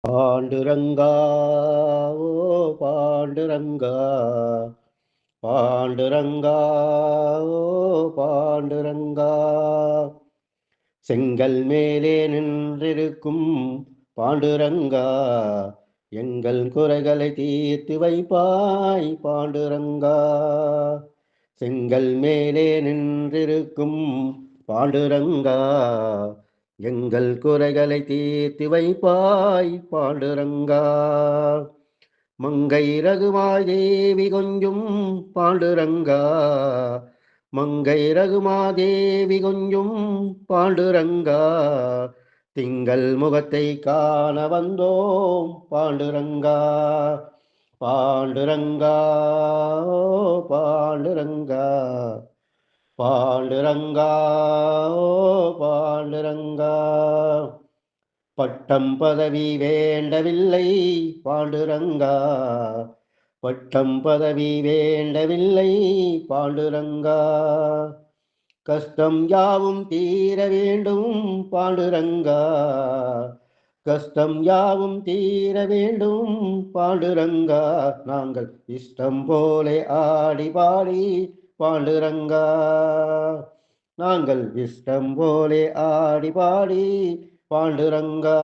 பாண்டுரங்கா ஓ பாண்டுரங்கா பாண்டுரங்கா ஓ பாண்டுரங்கா செங்கல் மேலே நின்றிருக்கும் பாண்டுரங்கா எங்கள் குறைகளை தீர்த்து வைப்பாய் பாண்டுரங்கா செங்கல் மேலே நின்றிருக்கும் பாண்டுரங்கா எங்கள் குறைகளை தீர்த்து வைப்பாய் பாண்டுரங்கா மங்கை ரகுமாதேவி கொஞ்சும் பாண்டுரங்கா மங்கை ரகுமாதேவி கொஞ்சும் பாண்டுரங்கா திங்கள் முகத்தை காண வந்தோம் பாண்டுரங்கா பாண்டுரங்கா பாண்டுரங்கா பாண்டுரங்கா பாண்டுரங்கா பட்டம் பதவி வேண்டவில்லை பாண்டுரங்கா பட்டம் பதவி வேண்டவில்லை பாண்டுரங்கா கஷ்டம் யாவும் தீர வேண்டும் பாண்டுரங்கா கஷ்டம் யாவும் தீர வேண்டும் பாண்டுரங்கா நாங்கள் இஷ்டம் போலே ஆடி பாடி பாண்டுரங்கா நாங்கள் இஷ்டம் போலே ஆடி பாடி பாண்டுரங்கா